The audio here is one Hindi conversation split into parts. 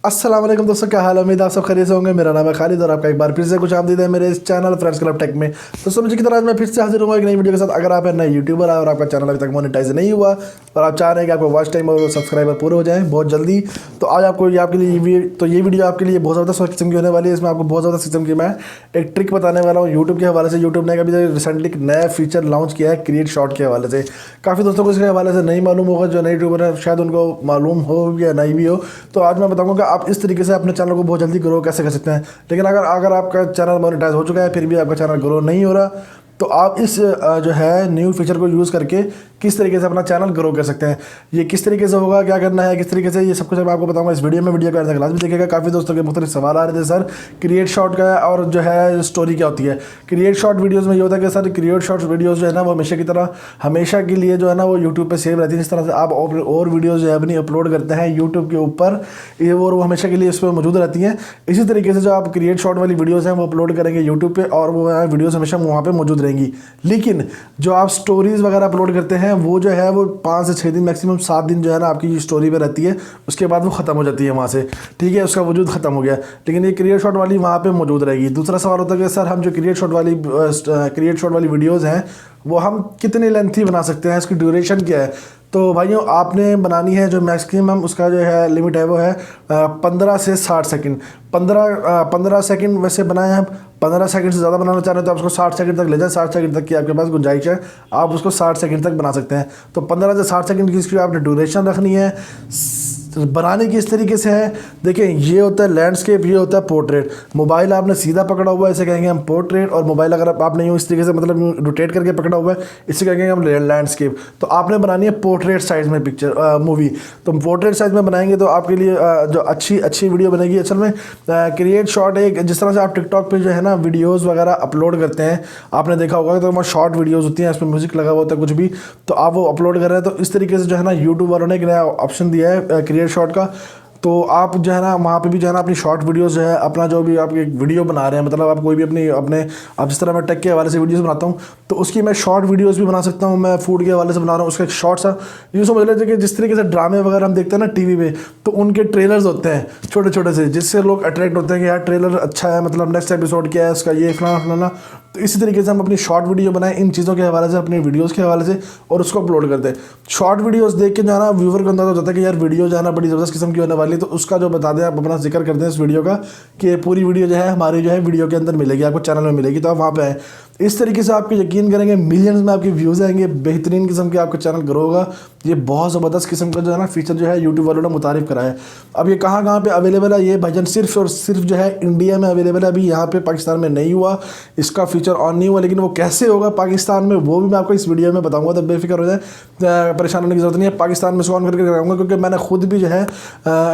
अस्सलाम वालेकुम दोस्तों, क्या हाल है। उम्मीद आप सब खैरियत से होंगे। मेरा नाम है खालिद और आपका एक बार फिर से कुछ आमदीद है मेरे इस चैनल फ्रेंड्स क्लब टेक में। दोस्तों मुझे की तरह आज मैं फिर से हाजिर हूँ एक नई वीडियो के साथ। अगर आप नए यूट्यूबर है और आपका चैनल अभी तक मोनेटाइज नहीं हुआ और आप चाह रहे हैं कि आपको वॉच टाइम और सब्सक्राइबर पूरे हो जाएँ बहुत जल्दी, तो आज आपको ये आपके लिए ये वीडियो आपके लिए बहुत ज़बरदस्त किस्म की होने वाली है। इसमें आपको बहुत ज़बरदस्त किस्म की मैं एक ट्रिक बताने वाला हूँ यूट्यूब के हवाले से। यूट्यूब ने अभी रिसेंटली एक नया फीचर लॉन्च किया है क्रिएट शॉर्ट के हवाले से। काफ़ी दोस्तों को इसके हवाले से नहीं मालूम होगा, जो नए यूट्यूबर है शायद उनको मालूम हो या नहीं भी हो। तो आज मैं बताऊँगा कि आप इस तरीके से अपने चैनल को बहुत जल्दी ग्रो कैसे कर सकते हैं। लेकिन अगर आपका चैनल मोनेटाइज हो चुका है फिर भी आपका चैनल ग्रो नहीं हो रहा, तो आप इस जो है न्यू फीचर को यूज़ करके किस तरीके से अपना चैनल ग्रो कर सकते हैं। ये किस तरीके से होगा, क्या करना है, किस तरीके से, ये सब कुछ मैं आपको बताऊंगा इस वीडियो में। वीडियो का क्लास भी देखिएगा। काफ़ी दोस्तों के मुख्तलिफ सवाल आ रहे थे, सर क्रिएट शॉर्ट का और जो है स्टोरी क्या होती है। क्रिएट शॉर्ट वीडियोज़ में ये होता है कि सर क्रिएट शॉर्ट वीडियोज़ जो है ना वो हमेशा की तरह हमेशा के लिए जो है ना वो यूट्यूब पर सेव रहती है। जिस तरह से आप और वीडियोज़ जो है अपनी अपलोड करते हैं यूट्यूब के ऊपर, ये वो हमेशा के लिए इस पर मौजूद रहती हैं। इसी तरीके से जो आप क्रिएट शॉर्ट वाली वीडियोज़ हैं वो अपलोड करेंगे यूट्यूब पर और वो वीडियोज़ हमेशा वहाँ पर मौजूद रहेंगी। लेकिन जो आप स्टोरीज़ वगैरह अपलोड करते हैं वो जो है वो 5 से 6 दिन, मैक्सिमम 7 दिन जो है ना आपकी स्टोरी पे रहती है। उसके बाद वो ख़त्म हो जाती है वहाँ से, ठीक है, उसका वजूद ख़त्म हो गया। लेकिन ये क्रिएट शॉट वाली वहाँ पे मौजूद रहेगी। दूसरा सवाल होता है कि सर हम जो क्रिएट शॉट वाली वीडियोज़ हैं वो हम कितनी लेंथी बना सकते हैं, इसकी ड्यूरेशन क्या है। तो भाइयों आपने बनानी है जो मैक्सिमम उसका जो है लिमिट है वो है 15 से 60 सेकंड। 15 सेकंड वैसे बनाए हैं। 15 सेकंड से ज़्यादा बनाना चाह रहे हैं तो आप उसको 60 सेकंड तक ले जाएं। 60 सेकंड तक की आपके पास गुंजाइश है, आप उसको 60 सेकंड तक बना सकते हैं। तो 15 से 60 सेकंड की इसकी आपने ड्यूरेशन रखनी है। बनाने की इस तरीके से है, देखें ये होता है लैंडस्केप, ये होता है पोर्ट्रेट। मोबाइल आपने सीधा पकड़ा हुआ है, इसे कहेंगे हम पोर्ट्रेट। और मोबाइल अगर आपने यूँ इस तरीके से मतलब रोटेट करके पकड़ा हुआ है, इसे कहेंगे हम लैंडस्केप। तो आपने बनानी है पोर्ट्रेट साइज़ में पिक्चर मूवी। तो पोर्ट्रेट साइज़ में बनाएंगे तो आपके लिए जो अच्छी वीडियो बनेगी। असल में क्रिएट शॉर्ट एक जिस तरह से आप टिकटॉक पे जो है ना वीडियोज़ वगैरह अपलोड करते हैं, आपने देखा होगा तो वहाँ शॉर्ट वीडियोज़ होती हैं, इसमें म्यूज़िक लगा हुआ होता है कुछ भी, तो आप वो अपलोड कर रहे हैं। तो इस तरीके से जो है ना यूट्यूब वालों ने एक नया ऑप्शन दिया है क्रिएट शॉर्ट का। तो आप जो है ना वहाँ पे भी जो है ना अपनी शॉर्ट वीडियोस जो है अपना जो भी आप एक वीडियो बना रहे हैं, मतलब आप कोई भी अपने आप जिस तरह मैं टेक के हवाले से वीडियोस बनाता हूँ तो उसकी मैं शॉर्ट वीडियोस भी बना सकता हूँ। मैं फूड के हवाले से बना रहा हूँ, उसका एक शॉर्ट सा यूँ समझ लीजिए कि जिस तरीके से ड्रामे वगैरह हम देखते हैं ना टीवी पे, तो उनके ट्रेलर्स होते हैं छोटे छोटे से, जिससे लोग अट्रैक्ट होते हैं कि यार ट्रेलर अच्छा है, मतलब नेक्स्ट एपिसोड क्या है उसका, ये फलाना फलाना। तो इसी तरीके से हम अपनी शॉर्ट वीडियो बनाएं इन चीज़ों के हवाले से, अपनी वीडियोस के हवाले से, और उसको अपलोड कर दें। शॉर्ट वीडियोस देख के जो है ना व्यूवर को अंदाजा हो जाता है कि यार वीडियो जो है ना बड़ी ज़बरदस्त किस्म की होने वाली है। तो उसका जो बता दें, आप अपना जिक्र कर दें इस वीडियो का कि पूरी वीडियो जो है हमारी जो है वीडियो के अंदर मिलेगी, आपको चैनल में मिलेगी, तो आप वहाँ पे आएँ। इस तरीके से आपके यकीन करेंगे मिलियंस में आपके व्यूज़ आएंगे, बेहतरीन किस्म के आपका चैनल ग्रो होगा। ये बहुत ज़बरदस्त किस्म का जो है ना फीचर जो है यूट्यूब वालों ने मुतारिफ करा है। अब ये कहाँ पे अवेलेबल है, ये भाईजान सिर्फ और सिर्फ जो है इंडिया में अवेलेबल है। अभी यहाँ पे पाकिस्तान में नहीं हुआ, इसका फीचर ऑन नहीं हुआ, लेकिन वो कैसे होगा पाकिस्तान में वो भी मैं आपको इस वीडियो में बताऊँगा। तो बेफिक्र हो जाए, परेशान होने की जरूरत नहीं है। पाकिस्तान में इसको ऑन करके कराऊँगा क्योंकि मैंने खुद भी जो है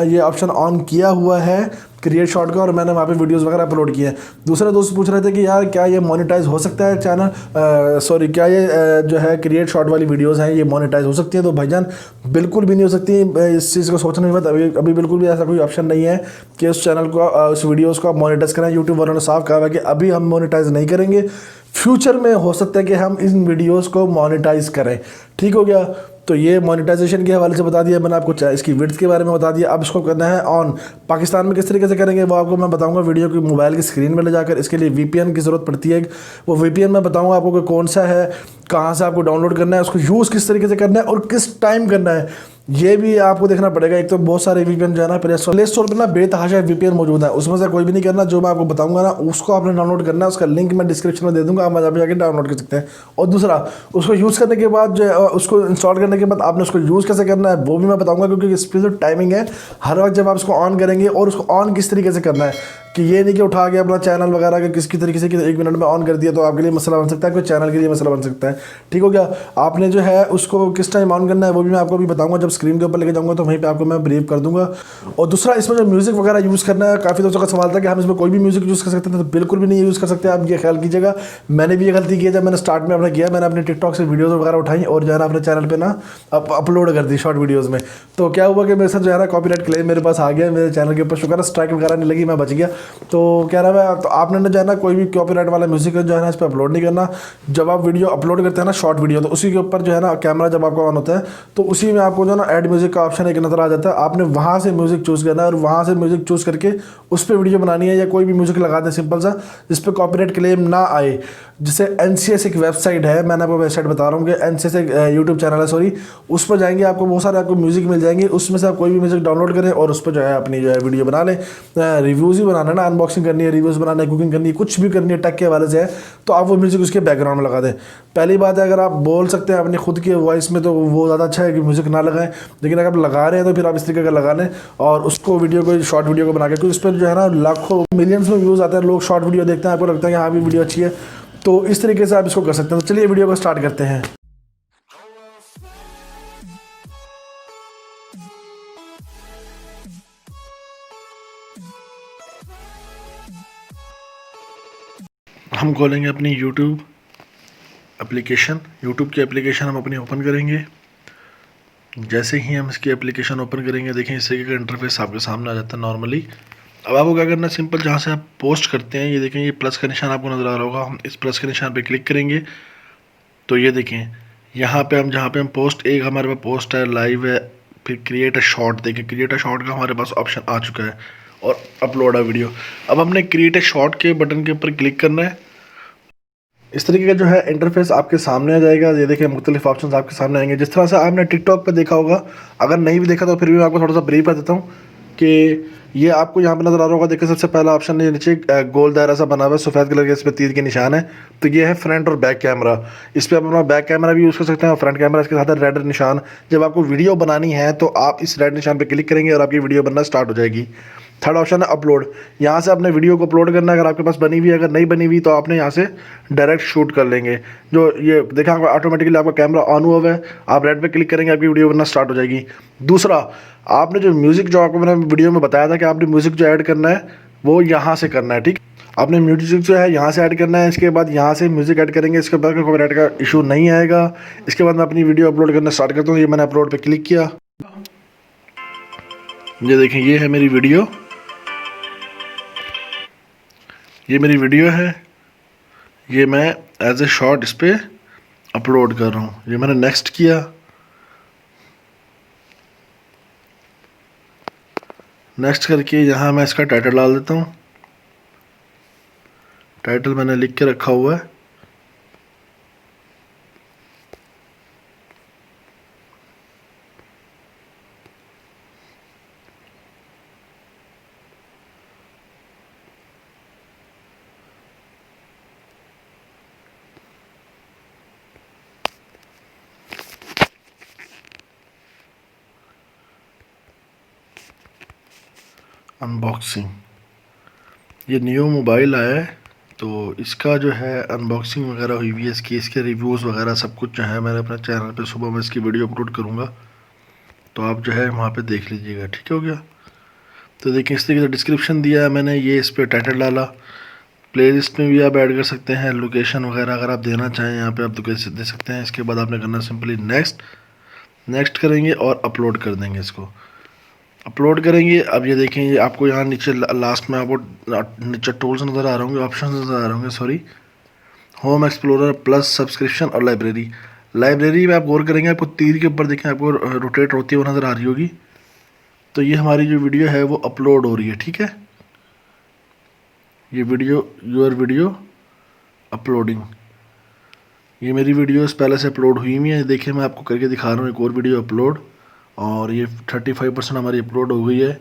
ये ऑप्शन ऑन किया हुआ है क्रिएट शॉर्ट का, और मैंने वहाँ पे वीडियोस वगैरह अपलोड किए हैं। दूसरे दोस्त पूछ रहे थे कि यार क्या ये मोनेटाइज हो सकता है चैनल, क्या ये जो है क्रिएट शॉर्ट वाली वीडियोस हैं ये मोनेटाइज हो सकती हैं। तो भाईजान बिल्कुल भी नहीं हो सकती, इस चीज़ को सोचने के बाद अभी बिल्कुल भी ऐसा कोई ऑप्शन नहीं है कि उस चैनल को उस वीडियोज़ को आप मोनेटाइज करें। यूट्यूब वालों ने साफ कहा है कि अभी हम मोनेटाइज नहीं करेंगे, फ्यूचर में हो सकता है कि हम इन वीडियोज़ को मोनेटाइज करें। ठीक हो गया। तो ये मोनेटाइजेशन के हवाले से बता दिया मैंने आपको, इसकी विड्थ के बारे में बता दिया। अब इसको करना है ऑन। पाकिस्तान में किस तरीके से करेंगे वो आपको मैं बताऊंगा वीडियो की मोबाइल की स्क्रीन में ले जाकर। इसके लिए वीपीएन की ज़रूरत पड़ती है। वो वीपीएन मैं बताऊंगा आपको कि कौन सा है, कहाँ से आपको डाउनलोड करना है, उसको यूज़ किस तरीके से करना है और किस टाइम करना है, ये भी आपको देखना पड़ेगा। एक तो बहुत सारे वीपीएन जो है ना प्ले स्टोर पर ना बेतहाशा वीपीएन मौजूद है, उसमें से कोई भी नहीं करना। जो मैं आपको बताऊंगा ना उसको आपने डाउनलोड करना है, उसका लिंक मैं डिस्क्रिप्शन में दे दूंगा, आप जाकर डाउनलोड कर सकते हैं। और दूसरा, उसको यूज़ करने के बाद जो उसको इंस्टॉल करने के बाद आपने उसको यूज़ कैसे करना है वो भी मैं बताऊंगा, क्योंकि इस पर जो टाइमिंग है हर वक्त जब आप उसको ऑन करेंगे, और उसको ऑन किस तरीके से करना है कि ये नहीं कि उठा के अपना चैनल वगैरह के किसी तरीके से कि 1 मिनट में ऑन कर दिया तो आपके लिए मसला बन सकता है, कोई चैनल के लिए मसला बन सकता है। ठीक हो गया। आपने जो है उसको किस टाइम ऑन करना है वो भी मैं आपको भी बताऊंगा, जब स्क्रीन के ऊपर लेके जाऊंगा तो वहीं पे आपको मैं ब्रीफ कर दूंगा। और दूसरा, इसमें जो म्यूज़िक वगैरह यूज़ करना है, काफ़ी दोस्तों का सवाल था कि हम इसमें कोई भी म्यूज़िक यूज़ कर सकते हैं, तो बिल्कुल भी नहीं यूज़ कर सकते। आप ये ख्याल कीजिएगा, मैंने भी ये गलती की है। जब मैंने स्टार्ट में अपना किया, मैंने अपने टिकटॉक से वीडियोज़ वगैरह उठाई और जो है ना अपने चैनल पर ना अपलोड कर दी शॉर्ट वीडियोज़ में। तो क्या हुआ कि मेरे साथ जो है ना कॉपीराइट क्लेम मेरे पास आ गया मेरे चैनल के ऊपर। शुक्र है स्ट्राइक वगैरह नहीं लगी, मैं बच गया। तो कह रहा है तो आपने जो है ना कोई भी कॉपीराइट वाला म्यूजिक जो है ना इस पर अपलोड नहीं करना। जब आप वीडियो अपलोड करते हैं ना शॉर्ट वीडियो, तो उसी के ऊपर जो है ना कैमरा जब आपका ऑन होता है तो उसी में आपको जो है ना ऐड म्यूजिक का ऑप्शन एक नज़र आ जाता है। आपने वहाँ से म्यूजिक चूज़ करना है और वहाँ से म्यूजिक चूज़ करके उस पर वीडियो बनानी है, या कोई भी म्यूजिक लगा दें सिंपल सा जिस पर कॉपीराइट क्लेम ना आए। जैसे NCS एक वेबसाइट है, मैंने आपको वेबसाइट बता रहा हूँ कि NCS एक यूट्यूब चैनल है, सॉरी, उस पर जाएंगे आपको बहुत सारे आपको म्यूजिक मिल जाएंगे, उसमें से आप कोई भी म्यूजिक डाउनलोड करें और उस पर जो है अपनी जो है वीडियो बना लें। रिव्यूज़ ही बनाना है ना, अनबॉक्सिंग करनी है, रिव्यूज़ बनाना है, कुकिंग करनी है, कुछ भी करनी है टेक के हवाले से है, तो आप वो म्यूजिक उसके बैकग्राउंड में लगा दें। पहली बात है, अगर आप बोल सकते हैं अपनी खुद की वॉइस में तो वो ज़्यादा अच्छा है कि म्यूजिक ना लगाएं, लेकिन अगर आप लगा रहे हैं तो फिर आप इस तरीके का लगा लें और उसको वीडियो को शॉर्ट वीडियो को बना के, क्योंकि उस पर जो है ना लाखों मिलियंस में व्यूज़ आते हैं, लोग शॉर्ट वीडियो देखते हैं, आपको लगता है कि हाँ भी वीडियो अच्छी है, तो इस तरीके से आप इसको कर सकते हैं। तो चलिए वीडियो को स्टार्ट करते हैं। हम खोलेंगे अपनी यूट्यूब एप्लीकेशन, यूट्यूब की एप्लीकेशन हम अपनी ओपन करेंगे। जैसे ही हम इसकी एप्लीकेशन ओपन करेंगे, देखें इस तरीके का इंटरफेस आपके सामने आ जाता है नॉर्मली। अब आपको क्या करना है, सिंपल जहाँ से आप पोस्ट करते हैं, ये देखें ये प्लस का निशान आपको नज़र आ रहा होगा, हम इस प्लस के निशान पे क्लिक करेंगे तो ये देखें यहाँ पे हम जहाँ पे हम पोस्ट, एक हमारे पास पोस्ट है, लाइव है, फिर क्रिएट अ शॉर्ट, देखें क्रिएट अ शॉर्ट का हमारे पास ऑप्शन आ चुका है और अपलोड अ वीडियो। अब हमने क्रिएट अ शॉर्ट के बटन के ऊपर क्लिक करना है। इस तरीके का जो है इंटरफेस आपके सामने आ जाएगा। ये देखिए मुख्तलिफ ऑप्शंस आपके सामने आएंगे, जिस तरह से आपने टिकटॉक पे देखा होगा। अगर नहीं भी देखा तो फिर भी मैं आपको थोड़ा सा ब्रीफ कर देता हूँ कि ये आपको यहाँ पे नज़र आ रहा होगा। देखिए सबसे पहला ऑप्शन है नीचे गोल दायरा सा बना हुआ है सफ़ेद कलर के, इस पर तीर के निशान है, तो ये है फ्रंट और बैक कैमरा। इस पर आप अपना बैक कैमरा भी यूज़ कर सकते हैं और फ्रंट कैमरा, इसके साथ है रेड निशान। जब आपको वीडियो बनानी है तो आप इस रेड निशान पर क्लिक करेंगे और आपकी वीडियो बनना स्टार्ट हो जाएगी। थर्ड ऑप्शन है अपलोड, यहाँ से आपने वीडियो को अपलोड करना है। अगर आपके पास बनी हुई है, अगर नहीं बनी हुई तो आपने यहाँ से डायरेक्ट शूट कर लेंगे। जो ये देखा ऑटोमेटिकली आपका कैमरा ऑन हुआ है, आप रेड पे क्लिक करेंगे, आपकी वीडियो बनना स्टार्ट हो जाएगी। दूसरा, आपने जो म्यूज़िक, जो आपको मैंने वीडियो में बताया था कि आपने म्यूज़िक जो ऐड करना है वो यहाँ से करना है, ठीक। आपने म्यूज़िक जो है यहाँ से ऐड करना है, इसके बाद यहाँ से म्यूज़िक ऐड करेंगे, इसके बाद कॉपीराइट का इशू नहीं आएगा। इसके बाद मैं अपनी वीडियो अपलोड करना स्टार्ट करता हूँ। ये मैंने अपलोड पर क्लिक किया, ये देखें ये है मेरी वीडियो, ये मेरी वीडियो है, ये मैं एज ए शॉर्ट इस पर अपलोड कर रहा हूँ। ये मैंने नेक्स्ट किया, नेक्स्ट करके यहाँ मैं इसका टाइटल डाल देता हूँ। टाइटल मैंने लिख के रखा हुआ है, अनबॉक्सिंग। ये न्यू मोबाइल आया है तो इसका जो है अनबॉक्सिंग वगैरह हुई हुई है, इसके रिव्यूज़ वगैरह सब कुछ जो है मैंने अपने चैनल पे सुबह में इसकी वीडियो अपलोड करूँगा, तो आप जो है वहाँ पे देख लीजिएगा, ठीक हो गया। तो देखिए इस तरीके से डिस्क्रिप्शन दिया है मैंने, ये इस पर टाइटल डाला। प्लेलिस्ट में भी आप ऐड कर सकते हैं, लोकेशन वगैरह अगर आप देना चाहें यहाँ पे आप तो कैसे दे सकते हैं। इसके बाद आपने करना सिंपली नेक्स्ट करेंगे और अपलोड कर देंगे, इसको अपलोड करेंगे। अब ये देखें, ये आपको यहाँ नीचे लास्ट में आपको नीचे टूल्स नज़र आ रहे होंगे, ऑप्शन नज़र आ रहे होंगे, sorry, home explorer plus subscription और लाइब्रेरी में आप गौर करेंगे, आपको तीर के ऊपर देखें आपको रोटेट होती है वो नज़र आ रही होगी। तो ये हमारी जो वीडियो है वो अपलोड हो रही है, ठीक है। ये वीडियो, योर वीडियो अपलोडिंग, ये मेरी वीडियोस पहले से अपलोड हुई हुई है। देखिए मैं आपको करके दिखा रहा हूँ एक और वीडियो अपलोड, और ये 35% हमारी अपलोड हो गई है।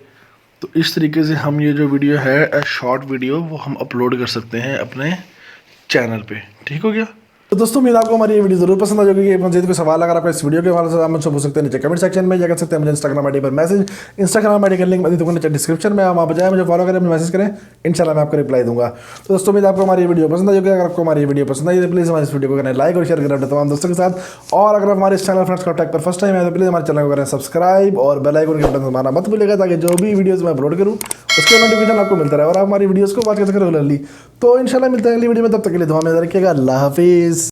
तो इस तरीके से हम ये जो वीडियो है शॉर्ट वीडियो वो हम अपलोड कर सकते हैं अपने चैनल पे, ठीक हो गया। तो दोस्तों उम्मीद आपको हमारी ये वीडियो जरूर पसंद आ जाएगी। मुझे कोई सवाल अगर आपको इस वीडियो के हवाले से आप मुझसे पूछ सकते हैं नीचे कमेंट सेक्शन में, या कर सकते हैं मुझे इंस्टाग्राम आईडी पर मैसेज, इंस्टाग्राम आईडी का लिंक मैं दूंगा नीचे डिस्क्रिप्शन में, आप वहाँ पर जाए मुझे फॉलो करें, मैसेज करें, इंशाल्लाह मैं आपको रिप्लाई दूंगा। तो दोस्तों उम्मीद आपको हमारी वीडियो पसंद आ जाएगी। अगर आपको हमारी वीडियो पसंद आई तो प्लीज़ हमारे इस वीडियो को करें लाइक और शेयर करें अपने तमाम दोस्तों के साथ। और अगर हमारे इस चैनल फ्रेंड्स कॉन्टैक्ट पर फर्स्ट टाइम है तो प्लीज़ हमारे चैनल को करें सब्सक्राइब और बेल आइकन के बटन दबाना मत भूलिएगा, ताकि जो भी वीडियोज़ मैं अपलोड करूँ उसके नोटिफिकेशन आपको मिलता रहे और आप हमारी वीडियोज़ को वॉच कर सकें रेगुलरली। तो इंशाल्लाह मिलते हैं अगली वीडियो में, तब तक के लिए दुआ में याद रखिएगा। अल्लाह हाफिज़।